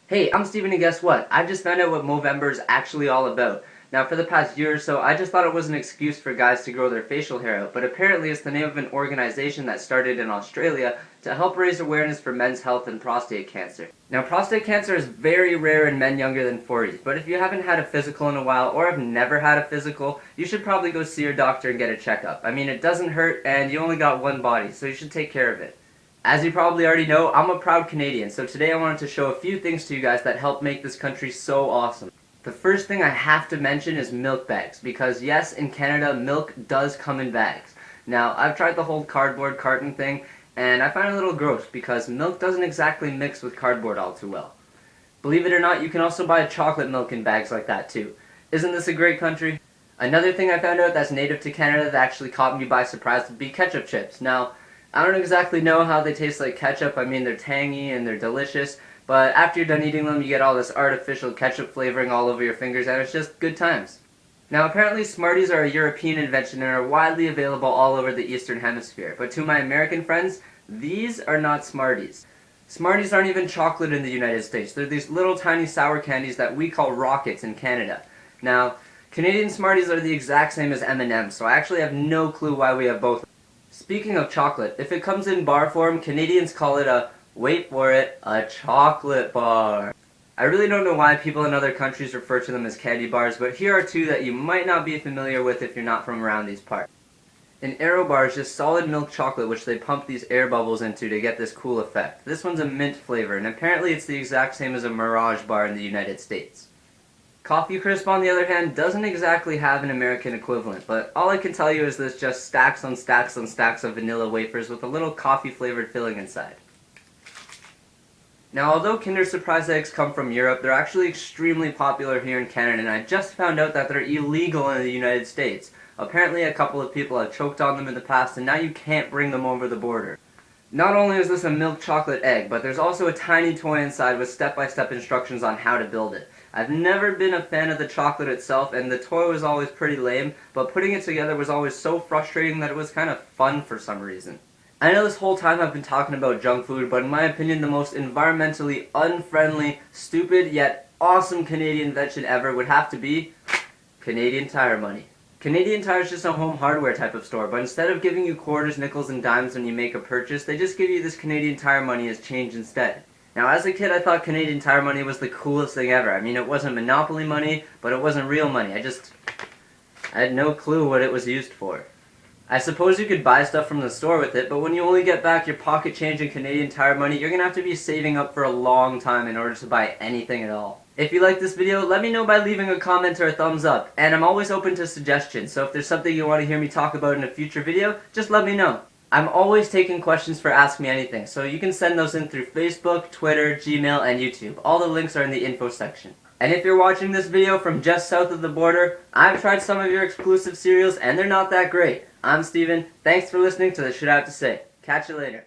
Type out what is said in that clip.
Hey, I'm Steven, and guess what? I just found out what Movember is actually all about. Now, for the past year or so, I just thought it was an excuse for guys to grow their facial hair out, but apparently it's the name of an organization that started in Australia to help raise awareness for men's health and prostate cancer. Now, prostate cancer is very rare in men younger than 40, but if you haven't had a physical in a while, or have never had a physical, you should probably go see your doctor and get a checkup. I mean, it doesn't hurt, and you only got one body, so you should take care of it. As you probably already know, I'm a proud Canadian, so today I wanted to show a few things to you guys that help make this country so awesome. The first thing I have to mention is milk bags, because yes, in Canada, milk does come in bags. Now, I've tried the whole cardboard carton thing, and I find it a little gross, because milk doesn't exactly mix with cardboard all too well. Believe it or not, you can also buy chocolate milk in bags like that too. Isn't this a great country? Another thing I found out that's native to Canada that actually caught me by surprise would be ketchup chips. Now, I don't exactly know how they taste like ketchup. I mean, they're tangy and they're delicious, but after you're done eating them, you get all this artificial ketchup flavoring all over your fingers, and it's just good times. Now, apparently Smarties are a European invention and are widely available all over the Eastern Hemisphere, but to my American friends, these are not Smarties. Smarties aren't even chocolate in the United States. They're these little tiny sour candies that we call Rockets in Canada. Now, Canadian Smarties are the exact same as M&M's, so I actually have no clue why we have both. Speaking of chocolate, if it comes in bar form, Canadians call it wait for it, a chocolate bar. I really don't know why people in other countries refer to them as candy bars, but here are two that you might not be familiar with if you're not from around these parts. An Aero bar is just solid milk chocolate which they pump these air bubbles into to get this cool effect. This one's a mint flavor, and apparently it's the exact same as a Mirage bar in the United States. Coffee Crisp, on the other hand, doesn't exactly have an American equivalent, but all I can tell you is there's just stacks on stacks on stacks of vanilla wafers with a little coffee-flavored filling inside. Now, although Kinder Surprise eggs come from Europe, they're actually extremely popular here in Canada, and I just found out that they're illegal in the United States. Apparently a couple of people have choked on them in the past, and now you can't bring them over the border. Not only is this a milk chocolate egg, but there's also a tiny toy inside with step-by-step instructions on how to build it. I've never been a fan of the chocolate itself, and the toy was always pretty lame, but putting it together was always so frustrating that it was kind of fun for some reason. I know this whole time I've been talking about junk food, but in my opinion the most environmentally unfriendly, stupid, yet awesome Canadian invention ever would have to be Canadian Tire Money. Canadian Tire is just a home hardware type of store, but instead of giving you quarters, nickels, and dimes when you make a purchase, they just give you this Canadian Tire Money as change instead. Now, as a kid, I thought Canadian Tire Money was the coolest thing ever. I mean, it wasn't Monopoly money, but it wasn't real money. I had no clue what it was used for. I suppose you could buy stuff from the store with it, but when you only get back your pocket change in Canadian Tire Money, you're gonna have to be saving up for a long time in order to buy anything at all. If you like this video, let me know by leaving a comment or a thumbs up, and I'm always open to suggestions, so if there's something you want to hear me talk about in a future video, just let me know. I'm always taking questions for Ask Me Anything, so you can send those in through Facebook, Twitter, Gmail, and YouTube. All the links are in the info section. And if you're watching this video from just south of the border, I've tried some of your exclusive cereals, and they're not that great. I'm Steven. Thanks for listening to the Shit I Have to Say. Catch you later.